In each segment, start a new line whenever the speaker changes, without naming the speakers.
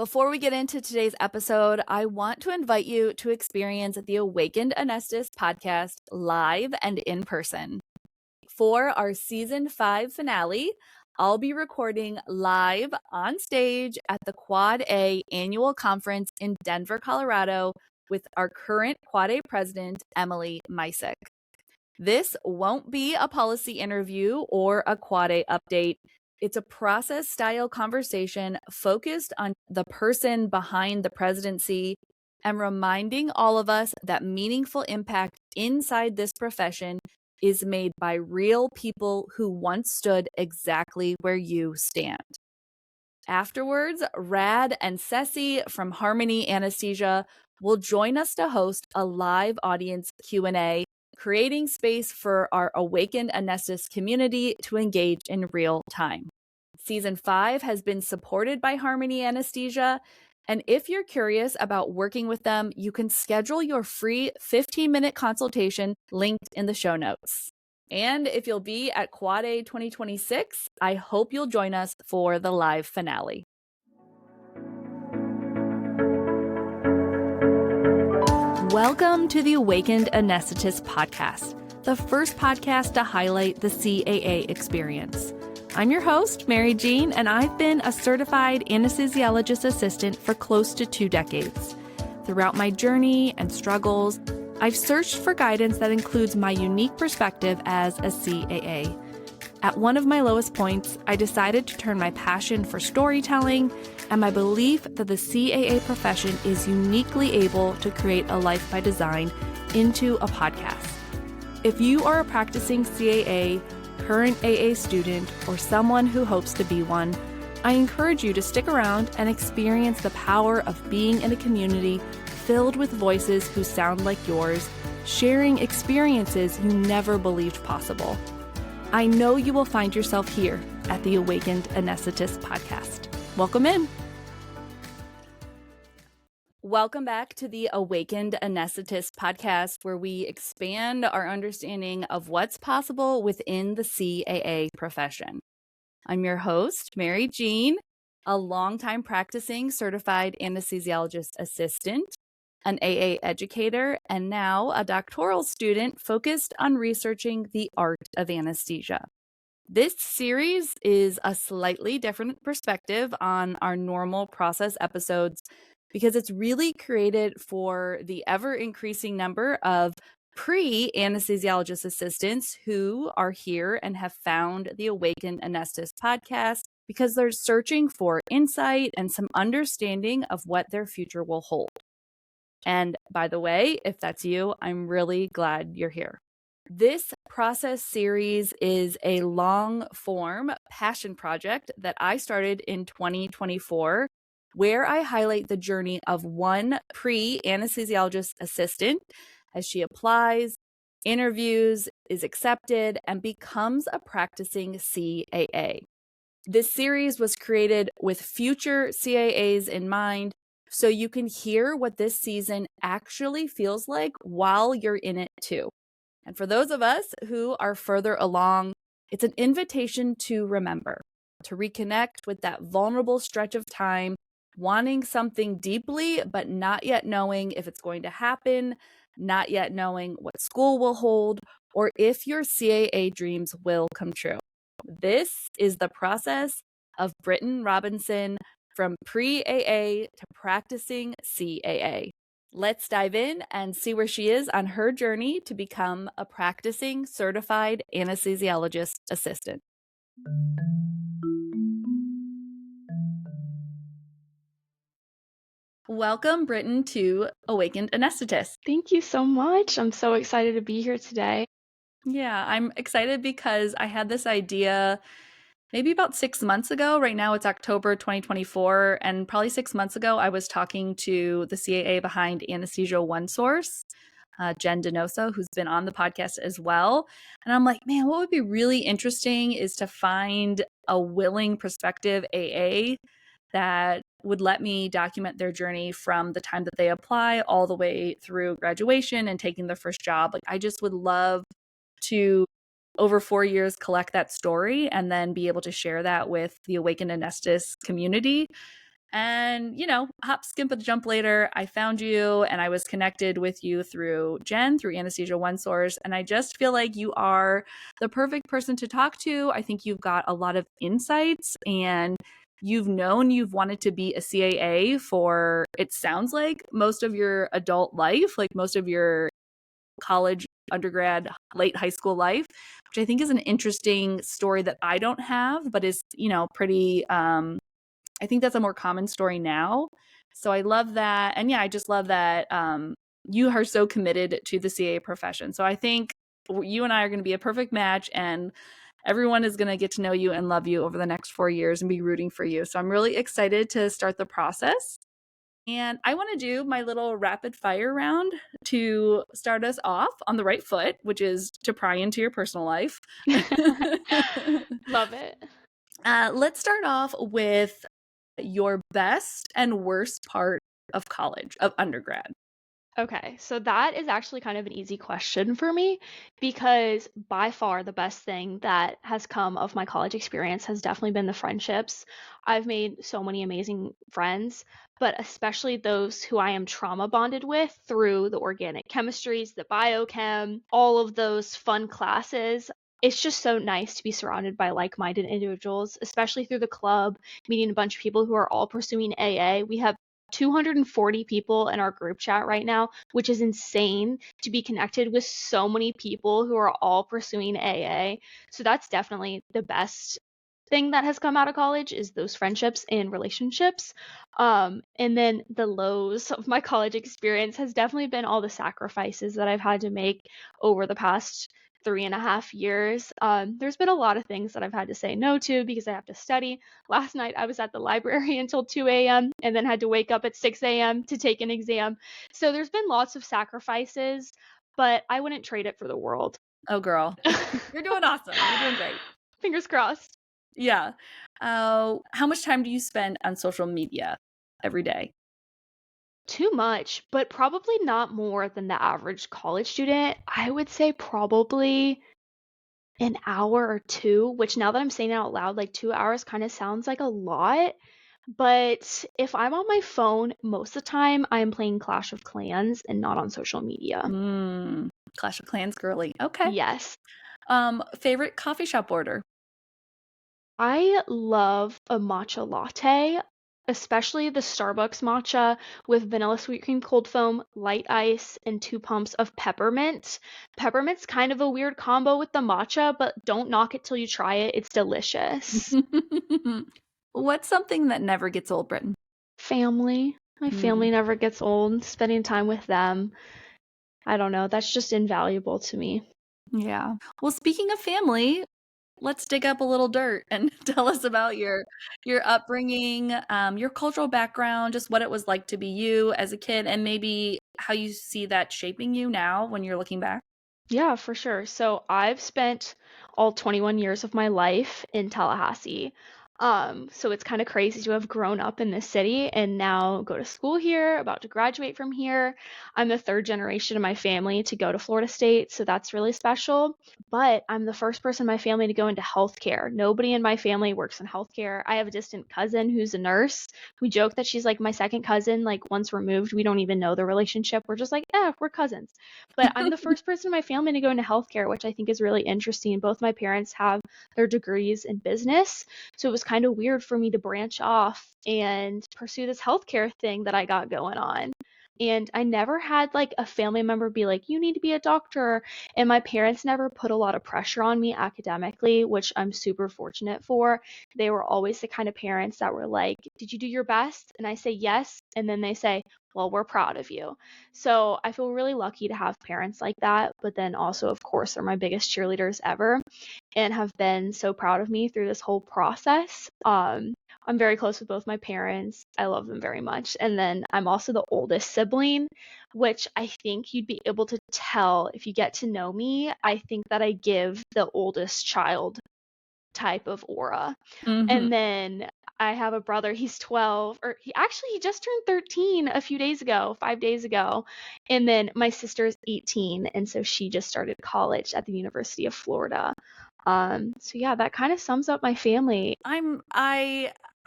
Before we get into today's episode, I want to invite you to experience the Awakened Anesthetist podcast live and in person. For our season 5 finale, I'll be recording live on stage at the Quad A annual conference in Denver, Colorado with our current Quad A president, Emily Misek. This won't be a policy interview or a Quad A update. It's a process-style conversation focused on the person behind the presidency and reminding all of us that meaningful impact inside this profession is made by real people who once stood exactly where you stand. Afterwards, Rad and Ceci from Harmony Anesthesia will join us to host a live audience Q&A, creating space for our awakened anesthetist community to engage in real time. Season 5 has been supported by Harmony Anesthesia, and if you're curious about working with them, you can schedule your free 15-minute consultation linked in the show notes. And if you'll be at Quad A 2026, I hope you'll join us for the live finale. Welcome to the Awakened Anesthetist podcast, the first podcast to highlight the CAA experience. I'm your host, Mary Jean, and I've been a Certified Anesthesiologist Assistant for close to 2 decades. Throughout my journey and struggles, I've searched for guidance that includes my unique perspective as a CAA. At one of my lowest points, I decided to turn my passion for storytelling and my belief that the CAA profession is uniquely able to create a life by design into a podcast. If you are a practicing CAA, current AA student, or someone who hopes to be one, I encourage you to stick around and experience the power of being in a community filled with voices who sound like yours, sharing experiences you never believed possible. I know you will find yourself here at the Awakened Anesthetist podcast. Welcome in. Welcome back to the Awakened Anesthetist podcast, where we expand our understanding of what's possible within the CAA profession. I'm your host, Mary Jean, a longtime practicing Certified Anesthesiologist Assistant, an AA educator, and now a doctoral student focused on researching the art of anesthesia. This series is a slightly different perspective on our normal process episodes because it's really created for the ever-increasing number of pre-anesthesiologist assistants who are here and have found the Awakened Anesthetist podcast because they're searching for insight and some understanding of what their future will hold. And by the way, if that's you, I'm really glad you're here. This process series is a long-form passion project that I started in 2024, where I highlight the journey of one pre-anesthesiologist assistant as she applies, interviews, is accepted, and becomes a practicing CAA. This series was created with future CAAs in mind, so you can hear what this season actually feels like while you're in it too. And for those of us who are further along, it's an invitation to remember, to reconnect with that vulnerable stretch of time, wanting something deeply, but not yet knowing if it's going to happen, not yet knowing what school will hold, or if your CAA dreams will come true. This is the process of Britton Robinson, from pre-AA to practicing CAA. Let's dive in and see where she is on her journey to become a practicing Certified Anesthesiologist Assistant. Welcome, Britton, to Awakened Anesthetist.
Thank you so much. I'm so excited to be here today.
Yeah, I'm excited because I had this idea maybe about 6 months ago. Right now it's October 2024, and probably 6 months ago I was talking to the CAA behind Anesthesia One Source, Jen Donoso, who's been on the podcast as well. And I'm like, man, what would be really interesting is to find a willing prospective AA that would let me document their journey from the time that they apply all the way through graduation and taking their first job. Like, I just would love to, over 4 years, collect that story and then be able to share that with the Awakened Anesthetist community. And, hop, skip, and jump later, I found you and I was connected with you through Jen, through Anesthesia One Source. And I just feel like you are the perfect person to talk to. I think you've got a lot of insights and you've wanted to be a CAA for, it sounds like, most of your adult life, like most of your college, undergrad, late high school life, which I think is an interesting story that I don't have, but is, pretty, I think that's a more common story now. So I love that. And yeah, I just love that you are so committed to the CAA profession. So I think you and I are going to be a perfect match, and everyone is going to get to know you and love you over the next 4 years and be rooting for you. So I'm really excited to start the process. And I want to do my little rapid fire round to start us off on the right foot, which is to pry into your personal life.
Love it.
Let's start off with your best and worst part of college, of undergrad.
Okay, so that is actually kind of an easy question for me because by far the best thing that has come of my college experience has definitely been the friendships. I've made so many amazing friends, but especially those who I am trauma bonded with through the organic chemistries, the biochem, all of those fun classes. It's just so nice to be surrounded by like-minded individuals, especially through the club, meeting a bunch of people who are all pursuing AA. We have 240 people in our group chat right now, which is insane to be connected with so many people who are all pursuing AA. So that's definitely the best thing that has come out of college is those friendships and relationships. And then the lows of my college experience has definitely been all the sacrifices that I've had to make over the past 3.5 years. There's been a lot of things that I've had to say no to because I have to study. Last night I was at the library until 2 a.m. and then had to wake up at 6 a.m. to take an exam. So there's been lots of sacrifices, but I wouldn't trade it for the world.
Oh, girl. You're doing awesome. You're doing great.
Fingers crossed.
Yeah. How much time do you spend on social media every day?
Too much, but probably not more than the average college student. I would say probably an hour or two, which now that I'm saying it out loud, like 2 hours kind of sounds like a lot. But if I'm on my phone, most of the time I'm playing Clash of Clans and not on social media.
Clash of Clans girly. Okay.
Yes.
Favorite coffee shop order?
I love a matcha latte, especially the Starbucks matcha with vanilla sweet cream cold foam, light ice, and 2 pumps of peppermint. Peppermint's kind of a weird combo with the matcha, but don't knock it till you try it. It's delicious.
What's something that never gets old, Britton?
Family. My family never gets old. Spending time with them. I don't know. That's just invaluable to me.
Yeah. Well, speaking of family, let's dig up a little dirt and tell us about your upbringing, your cultural background, just what it was like to be you as a kid, and maybe how you see that shaping you now when you're looking back.
Yeah, for sure. So I've spent all 21 years of my life in Tallahassee. So it's kind of crazy to have grown up in this city and now go to school here, about to graduate from here. I'm the third generation of my family to go to Florida State, so that's really special. But I'm the first person in my family to go into healthcare. Nobody in my family works in healthcare. I have a distant cousin who's a nurse. We joke that she's like my second cousin, like once removed. We don't even know the relationship. We're just like, we're cousins. But I'm the first person in my family to go into healthcare, which I think is really interesting. Both my parents have their degrees in business, so it was kind of weird for me to branch off and pursue this healthcare thing that I got going on. And I never had like a family member be like, you need to be a doctor. And my parents never put a lot of pressure on me academically, which I'm super fortunate for. They were always the kind of parents that were like, did you do your best? And I say yes. And then they say, well, we're proud of you. So I feel really lucky to have parents like that. But then also, of course, they're my biggest cheerleaders ever and have been so proud of me through this whole process. I'm very close with both my parents. I love them very much. And then I'm also the oldest sibling, which I think you'd be able to tell if you get to know me. I think that I give the oldest child type of aura. And then I have a brother, he's 12, or he just turned 13 a few days ago, 5 days ago. And then my sister's 18, and so she just started college at the University of Florida. So yeah, that kind of sums up my family.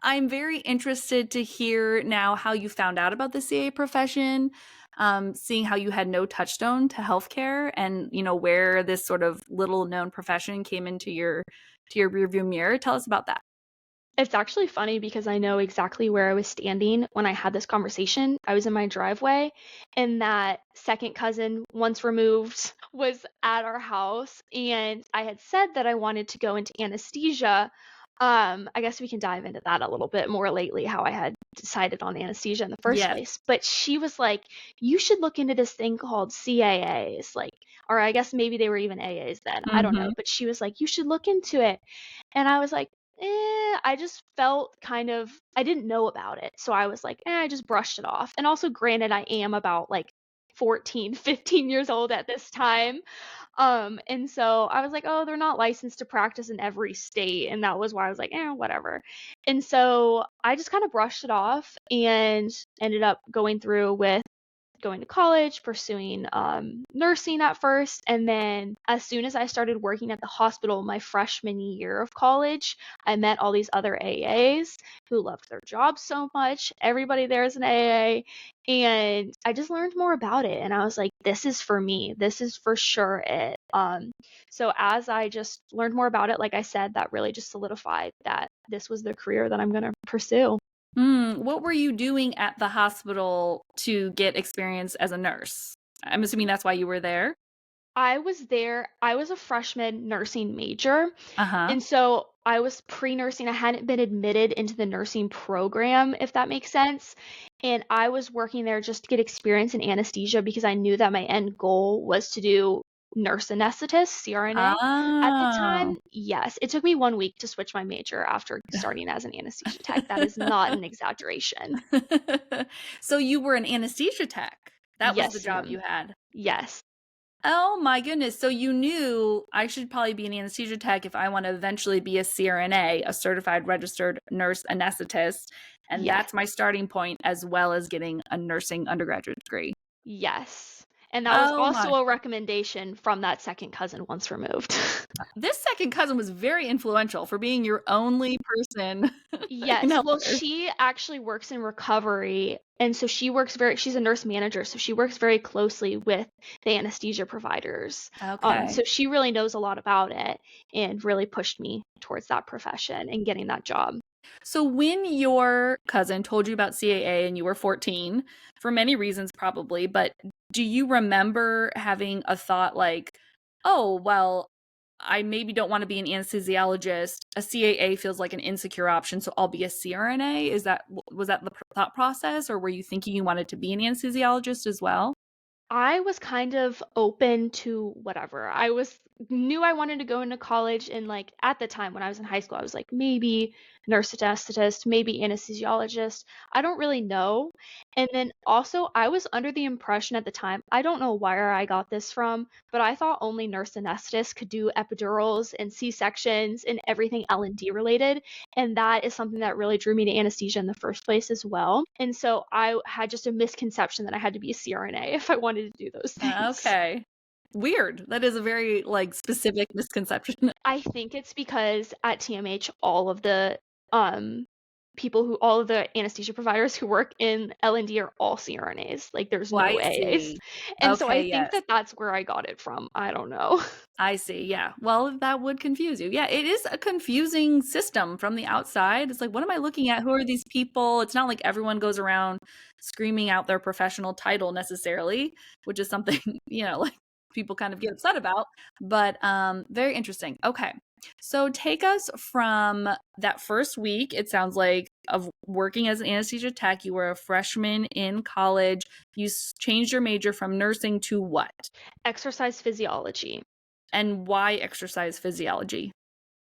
I'm very interested to hear now how you found out about the CA profession, seeing how you had no touchstone to healthcare and, where this sort of little known profession came into your rearview mirror. Tell us about that.
It's actually funny because I know exactly where I was standing when I had this conversation. I was in my driveway, and that second cousin, once removed, was at our house, and I had said that I wanted to go into anesthesia. I guess we can dive into that a little bit more lately, how I had decided on anesthesia in the first
Yes.
place. But she was like, "You should look into this thing called CAAs," like, or I guess maybe they were even AAs then. I don't know.
Mm-hmm.
But she was like, "You should look into it." And I was like, I just felt I didn't know about it. So I was like, I just brushed it off. And also, granted, I am about like 14, 15 years old at this time. And so I was like, oh, they're not licensed to practice in every state. And that was why I was like, whatever. And so I just kind of brushed it off and ended up going through with going to college, pursuing nursing at first. And then as soon as I started working at the hospital my freshman year of college, I met all these other AAs who loved their jobs so much. Everybody there is an AA. And I just learned more about it. And I was like, this is for me. This is for sure it. So as I just learned more about it, like I said, that really just solidified that this was the career that I'm going to pursue.
What were you doing at the hospital to get experience as a nurse? I'm assuming that's why you were there.
I was there. I was a freshman nursing major.
Uh-huh.
And so I was pre-nursing. I hadn't been admitted into the nursing program, if that makes sense. And I was working there just to get experience in anesthesia because I knew that my end goal was to do nurse anesthetist, CRNA. At the
Oh.
time, yes, it took me 1 week to switch my major after starting as an anesthesia tech. That is not an exaggeration.
So you were an anesthesia tech. That was the
Yes,
job
ma'am.
you had.
Yes.
Oh my goodness. So you knew I should probably be an anesthesia tech if I want to eventually be a CRNA, a certified registered nurse anesthetist. And
Yes.
that's my starting point as well as getting a nursing undergraduate degree.
Yes. And that was
Oh my.
also a recommendation from that second cousin once removed.
This second cousin was very influential for being your only person in
Yes. Well,
healthcare.
she actually works in recovery. And so she's a nurse manager. So she works very closely with the anesthesia providers.
Okay.
So she really knows a lot about it and really pushed me towards that profession and getting that job.
So when your cousin told you about CAA and you were 14, for many reasons probably, but do you remember having a thought like, oh, well, I maybe don't want to be an anesthesiologist. A CAA feels like an insecure option, so I'll be a CRNA. Was that the thought process, or were you thinking you wanted to be an anesthesiologist as well?
I was kind of open to whatever. Knew I wanted to go into college, and like at the time when I was in high school, I was like maybe nurse anesthetist, maybe anesthesiologist. I don't really know. And then also I was under the impression at the time, I don't know where I got this from, but I thought only nurse anesthetists could do epidurals and C-sections and everything L&D related. And that is something that really drew me to anesthesia in the first place as well. And so I had just a misconception that I had to be a CRNA if I wanted to do those things.
Okay. Weird. That is a very specific misconception.
I think it's because at TMH, um all of the anesthesia providers who work in L&D are all CRNAs. Like there's
Oh,
no
I
AAs.
see.
And so I
Okay,
think
yes.
that that's where I got it from. I don't know.
I see. Yeah. Well, that would confuse you. Yeah, it is a confusing system from the outside. It's like, what am I looking at? Who are these people? It's not like everyone goes around screaming out their professional title necessarily, which is something, like people kind of get upset about. But very interesting. Okay. So take us from that first week, it sounds like, of working as an anesthesia tech. You were a freshman in college. You changed your major from nursing to what?
Exercise physiology.
And why exercise physiology?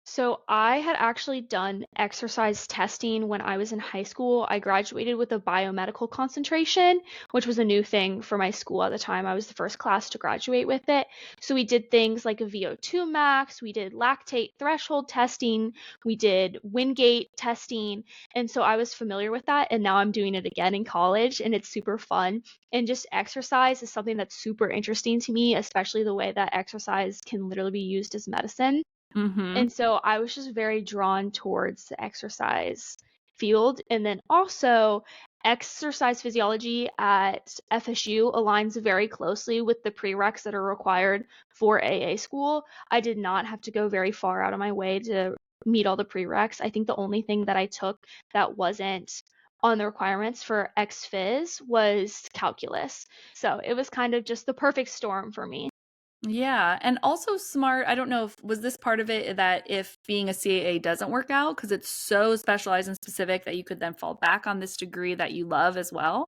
So I had actually done exercise testing when I was in high school. I graduated with a biomedical concentration, which was a new thing for my school at the time. I was the first class to graduate with it. So we did things like a VO2 max, we did lactate threshold testing, we did Wingate testing. And so I was familiar with that. And now I'm doing it again in college, and it's super fun. And just exercise is something that's super interesting to me, especially the way that exercise can literally be used as medicine.
Mm-hmm.
And so I was just very drawn towards the exercise field. And then also exercise physiology at FSU aligns very closely with the prereqs that are required for AA school. I did not have to go very far out of my way to meet all the prereqs. I think the only thing that I took that wasn't on the requirements for ex-phys was calculus. So it was kind of just the perfect storm for me.
Yeah, and also smart. I don't know if was this part of it that if being a CAA doesn't work out because it's so specialized and specific that you could then fall back on this degree that you love as well?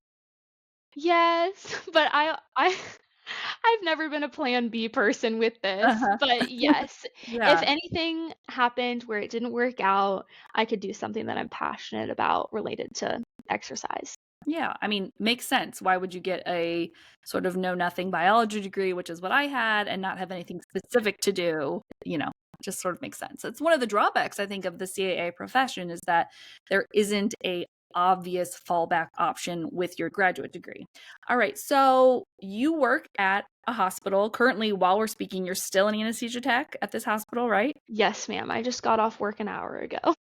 Yes, but I've never been a plan B person with this,
Uh-huh.
but yes, if
Yeah.
anything happened where it didn't work out, I could do something that I'm passionate about related to exercise.
Yeah, I mean, makes sense. Why would you get a sort of know nothing biology degree, which is what I had, and not have anything specific to do? Just sort of makes sense. It's one of the drawbacks, I think, of the CAA profession is that there isn't a obvious fallback option with your graduate degree. All right, so you work at a hospital. Currently, while we're speaking, you're still an anesthesia tech at this hospital, right?
Yes, ma'am. I just got off work an hour ago.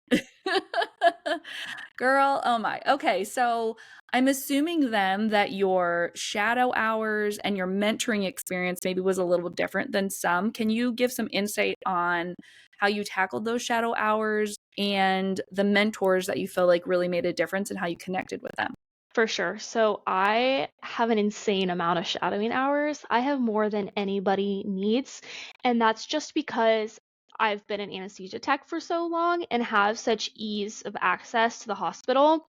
Girl, oh my. Okay, so I'm assuming then that your shadow hours and your mentoring experience maybe was a little different than some. Can you give some insight on how you tackled those shadow hours and the mentors that you feel like really made a difference and how you connected with them?
For sure. So I have an insane amount of shadowing hours. I have more than anybody needs. And that's just because I've been an anesthesia tech for so long and have such ease of access to the hospital.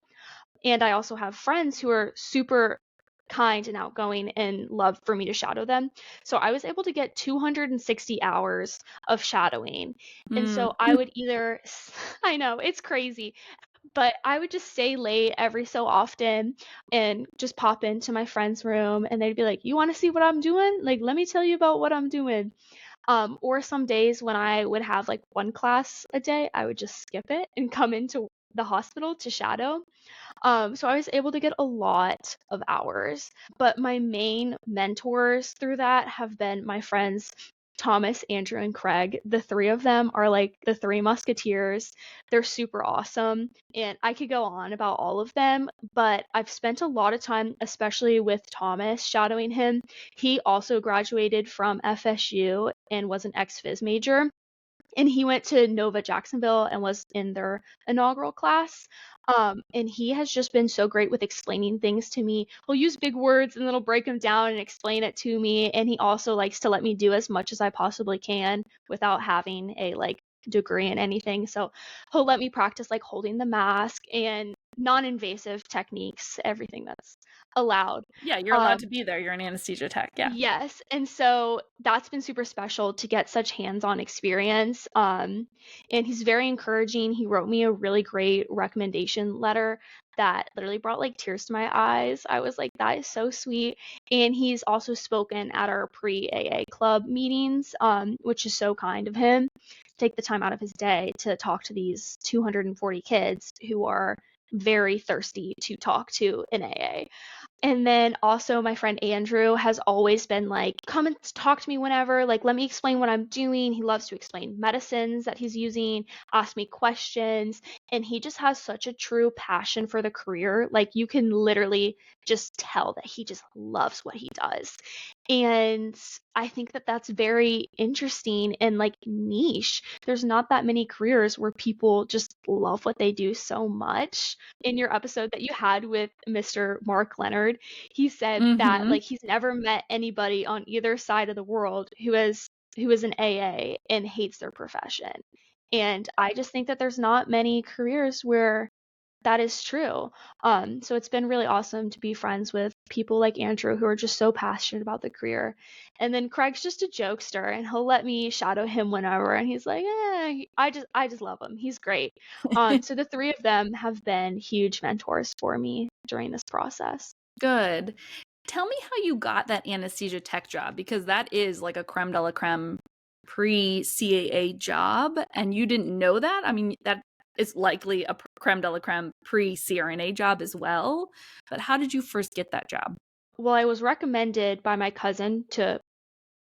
And I also have friends who are super kind and outgoing and love for me to shadow them. So I was able to get 260 hours of shadowing. And
Mm.
so I would either, I know, it's crazy. But I would just stay late every so often and just pop into my friend's room and they'd be like, "You want to see what I'm doing? Like, let me tell you about what I'm doing." Or some days when I would have like one class a day, I would just skip it and come into the hospital to shadow. So I was able to get a lot of hours, but my main mentors through that have been my friends Thomas, Andrew, and Craig. The three of them are like the three musketeers. They're super awesome, and I could go on about all of them, but I've spent a lot of time, especially with Thomas, shadowing him. He also graduated from FSU and was an ex-phys major, and he went to Nova Jacksonville and was in their inaugural class. And he has just been so great with explaining things to me. He'll use big words and then he'll break them down and explain it to me. And he also likes to let me do as much as I possibly can without having a like degree in anything. So he'll let me practice like holding the mask and non-invasive techniques, everything that's allowed.
Yeah, you're allowed
Um,
to be there. You're an anesthesia tech. Yeah.
Yes, and so that's been super special to get such hands-on experience. And he's very encouraging. He wrote me a really great recommendation letter that literally brought like tears to my eyes. I was like, that is so sweet. And he's also spoken at our pre-AA club meetings, which is so kind of him to take the time out of his day to talk to these 240 kids who are very thirsty to talk to in AA. And then also my friend Andrew has always been like, come and talk to me whenever, like let me explain what I'm doing. He loves to explain medicines that he's using, ask me questions, and he just has such a true passion for the career. Like you can literally just tell that he just loves what he does. And I think that that's very interesting and like niche. There's not that many careers where people just love what they do so much. In your episode that you had with Mr. Mark Leonard, he said that
Mm-hmm.
like he's never met anybody on either side of the world who is an AA and hates their profession. And I just think that there's not many careers where that is true. So it's been really awesome to be friends with people like Andrew who are just so passionate about the career. And then Craig's just a jokester and he'll let me shadow him whenever and he's like, I just love him. He's great. So the three of them have been huge mentors for me during this process.
Good. Tell me how you got that anesthesia tech job because that is like a creme de la creme pre-CAA job, and you didn't know that? I mean, that is likely a creme de la creme pre-CRNA job as well. But how did you first get that job?
Well, I was recommended by my cousin to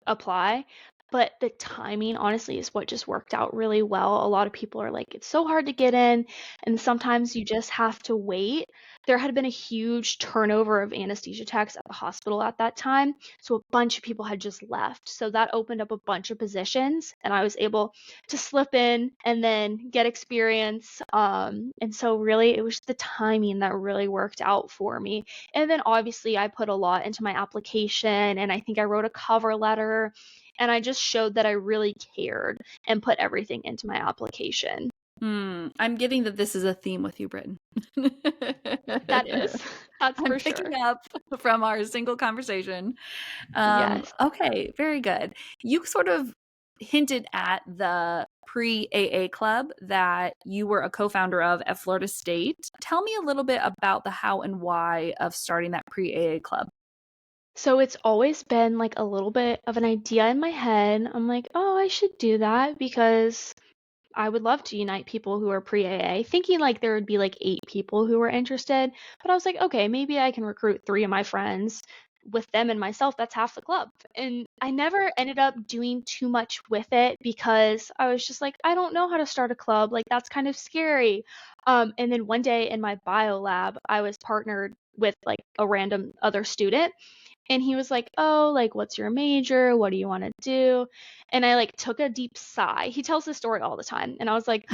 apply. but the timing, honestly, is what just worked out really well. A lot of people are like, it's so hard to get in, and sometimes you just have to wait. There had been a huge turnover of anesthesia techs at the hospital at that time, so a bunch of people had just left. So that opened up a bunch of positions, and I was able to slip in and then get experience. And so really, it was the timing that really worked out for me. And then obviously, I put a lot into my application, and I think I wrote a cover letter, and I just showed that I really cared and put everything into my application.
I'm getting that this is a theme with you, Britton.
That is, that's
I'm
for
picking
sure.
up from our single conversation.
Yes.
Okay, very good. You sort of hinted at the pre-AA club that you were a co-founder of at Florida State. Tell me a little bit about the how and why of starting that pre-AA club.
So it's always been like a little bit of an idea in my head. I'm like, oh, I should do that because I would love to unite people who are pre-AA, thinking like there would be like 8 people who were interested. But I was like, okay, maybe I can recruit 3 of my friends. With them and myself, that's half the club. And I never ended up doing too much with it because I was just like, I don't know how to start a club. Like, that's kind of scary. And then one day in my bio lab, I was partnered with like a random other student, and he was like, oh, like, what's your major? What do you want to do? And I like took a deep sigh. He tells this story all the time. And I was like,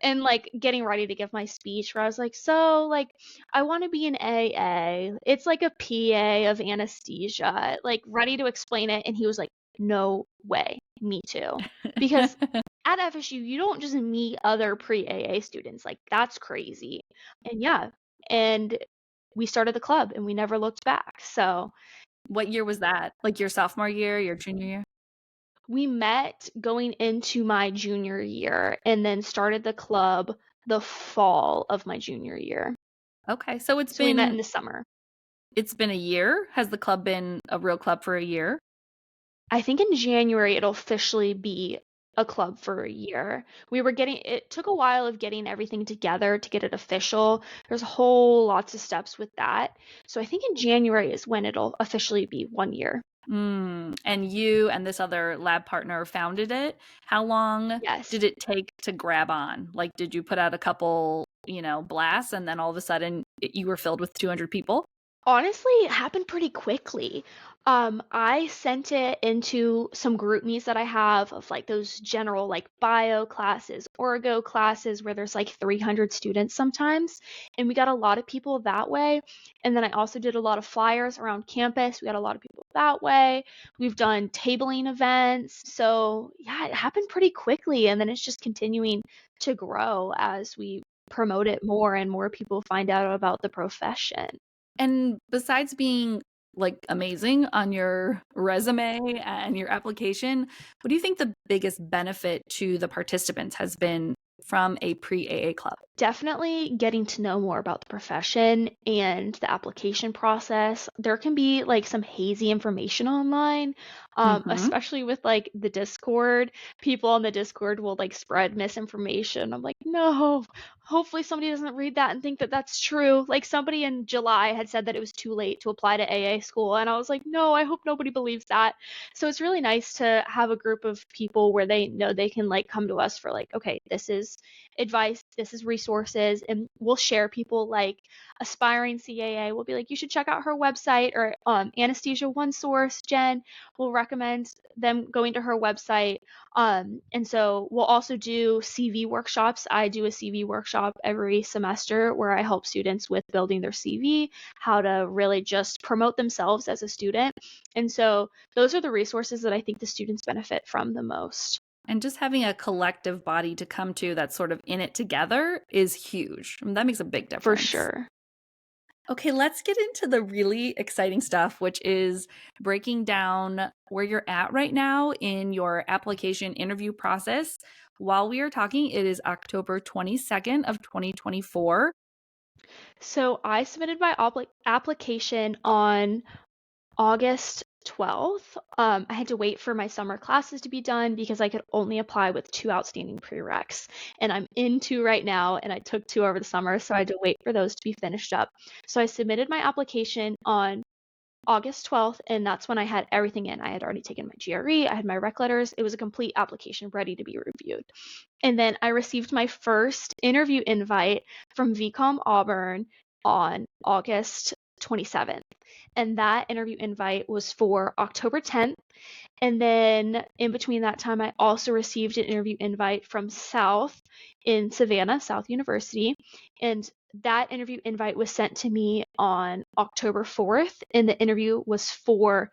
and like getting ready to give my speech where I was like, so like, I want to be an AA. It's like a PA of anesthesia, like ready to explain it. And he was like, no way. Me too. Because at FSU, you don't just meet other pre-AA students. Like, that's crazy. And yeah. And we started the club and we never looked back. So
What year was that? Like your sophomore year, your junior year?
we met going into my junior year and then started the club the fall of my junior year.
Okay, so
So we met in the summer.
it's been a year. Has the club been a real club for a year?
I think in January it'll officially be a club for a year. It took a while of getting everything together to get it official. There's a whole lots of steps with that. So I think in January is when it'll officially be 1 year.
And you and this other lab partner founded it. How long
Yes.
did it take to grab on? Like, did you put out a couple, blasts and then all of a sudden you were filled with 200 people?
Honestly, it happened pretty quickly. I sent it into some group meets that I have of like those general like bio classes, orgo classes where there's like 300 students sometimes, and we got a lot of people that way. And then I also did a lot of flyers around campus. We got a lot of people that way. We've done tabling events. So, yeah, it happened pretty quickly, and then it's just continuing to grow as we promote it more and more people find out about the profession.
And besides being like amazing on your resume and your application, what do you think the biggest benefit to the participants has been from a pre-AA club?
Definitely getting to know more about the profession and the application process. There can be like some hazy information online,
Mm-hmm.
especially with like the Discord. People on the Discord will like spread misinformation. I'm like, no, hopefully somebody doesn't read that and think that that's true. Like somebody in July had said that it was too late to apply to AA school. And I was like, no, I hope nobody believes that. So it's really nice to have a group of people where they know they can like come to us for like, okay, this is advice, this is resources, and we'll share people like aspiring CAA. We'll be like, you should check out her website, or Anesthesia One Source. Jen will recommend them going to her website. And so we'll also do CV workshops. I do a CV workshop every semester where I help students with building their CV, how to really just promote themselves as a student. And so those are the resources that I think the students benefit from the most.
And just having a collective body to come to that's sort of in it together is huge. I mean, that makes a big
For
difference.
sure.
Okay, let's get into the really exciting stuff, which is breaking down where you're at right now in your application interview process. While we are talking, it is October 22nd of 2024.
So I submitted my application on August 12th. I had to wait for my summer classes to be done because I could only apply with 2 outstanding prereqs. And I'm in 2 right now, and I took 2 over the summer, so I had to wait for those to be finished up. So I submitted my application on August 12th, and that's when I had everything in. I had already taken my GRE, I had my rec letters. It was a complete application ready to be reviewed. And then I received my first interview invite from VCOM Auburn on August 27th. And that interview invite was for October 10th. And then in between that time, I also received an interview invite from South in Savannah, South University. And that interview invite was sent to me on October 4th, and the interview was for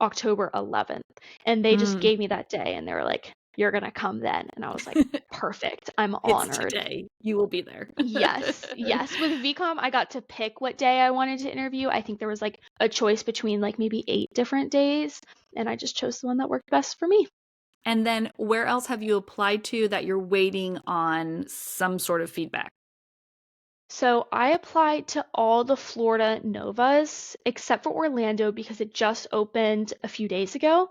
October 11th. And they just gave me that day, and they were like, "You're going to come then." And I was like, perfect. I'm
It's
honored.
today. You will be there.
Yes, yes. With VCOM, I got to pick what day I wanted to interview. I think there was like a choice between like maybe 8 different days, and I just chose the one that worked best for me.
And then where else have you applied to that you're waiting on some sort of feedback?
So I applied to all the Florida Novas except for Orlando because it just opened a few days ago.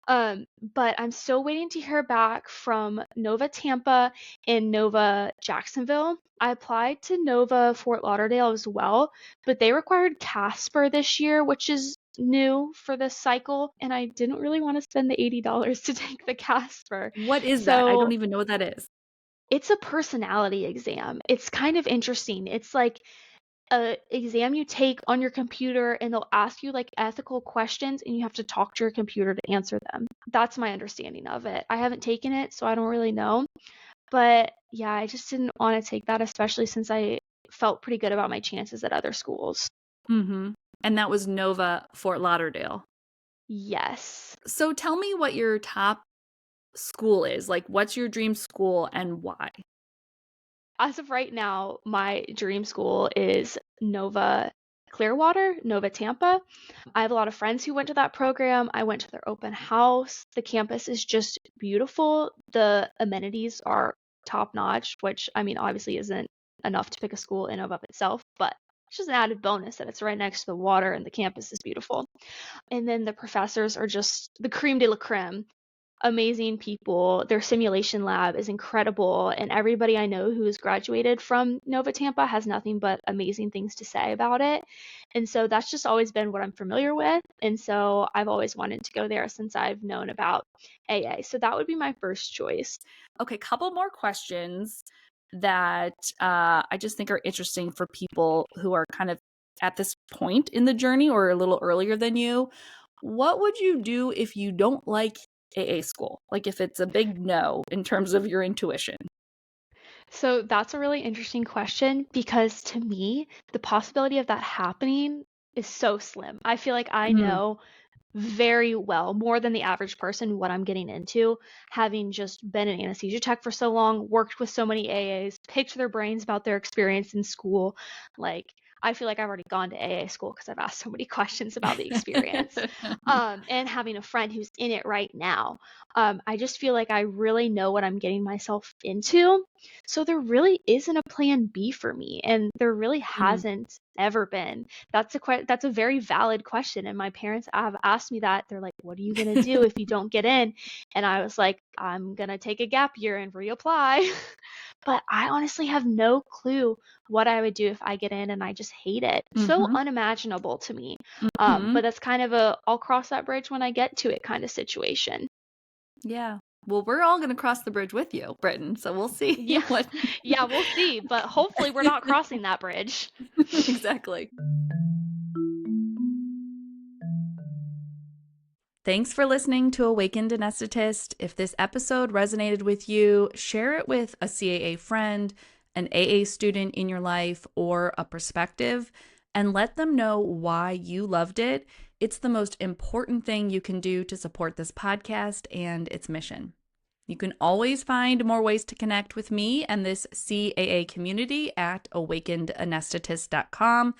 But I'm still waiting to hear back from Nova Tampa and Nova Jacksonville. I applied to Nova Fort Lauderdale as well, but they required Casper this year, which is new for this cycle, and I didn't really want to spend the $80 to take the Casper.
What is that? I
So
don't even know what that is.
it's a personality exam. It's kind of interesting. It's like a exam you take on your computer, and they'll ask you like ethical questions, and you have to talk to your computer to answer them. That's my understanding of it. I haven't taken it, so I don't really know. But yeah, I just didn't want to take that, especially since I felt pretty good about my chances at other schools.
Mm-hmm. And that was Nova Fort Lauderdale.
Yes.
So tell me what your top school is. Like, what's your dream school and why?
As of right now, my dream school is Nova Clearwater, Nova Tampa. I have a lot of friends who went to that program. I went to their open house. The campus is just beautiful. The amenities are top notch, which I mean, obviously isn't enough to pick a school in and of itself, but it's just an added bonus that it's right next to the water and the campus is beautiful. And then the professors are just the creme de la creme, amazing people. Their simulation lab is incredible, and everybody I know who has graduated from Nova Tampa has nothing but amazing things to say about it. And so that's just always been what I'm familiar with. And so I've always wanted to go there since I've known about AA. So that would be my first choice.
Okay, couple more questions that I just think are interesting for people who are kind of at this point in the journey or a little earlier than you. What would you do if you don't like AA school? Like if it's a big no in terms of your intuition?
So that's a really interesting question because to me, the possibility of that happening is so slim. I feel like I
Mm,
know very well, more than the average person, what I'm getting into, having just been an anesthesia tech for so long, worked with so many AAs, picked their brains about their experience in school. Like, I feel like I've already gone to AA school because I've asked so many questions about the experience. And having a friend who's in it right now, I just feel like I really know what I'm getting myself into. So there really isn't a plan B for me, and there really
mm,
hasn't ever been. That's a very valid question, and my parents have asked me that. They're like, "What are you gonna do if you don't get in?" And I was like, "I'm gonna take a gap year and reapply." But I honestly have no clue what I would do if I get in and I just hate it. So
mhm,
unimaginable to me.
mhm.
But that's kind of a I'll cross that bridge when I get to it kind of situation.
Yeah. Well, we're all going to cross the bridge with you, Britton. So we'll see
Yeah,
what.
yeah, we'll see. But hopefully we're not crossing that bridge.
Exactly. Thanks for listening to Awakened Anesthetist. If this episode resonated with you, share it with a CAA friend, an AA student in your life, or a prospective, and let them know why you loved it. It's the most important thing you can do to support this podcast and its mission. You can always find more ways to connect with me and this CAA community at awakenedanesthetist.com.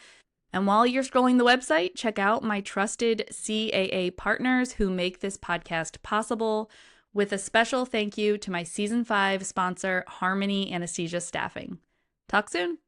And while you're scrolling the website, check out my trusted CAA partners who make this podcast possible, with a special thank you to my Season 5 sponsor, Harmony Anesthesia Staffing. Talk soon.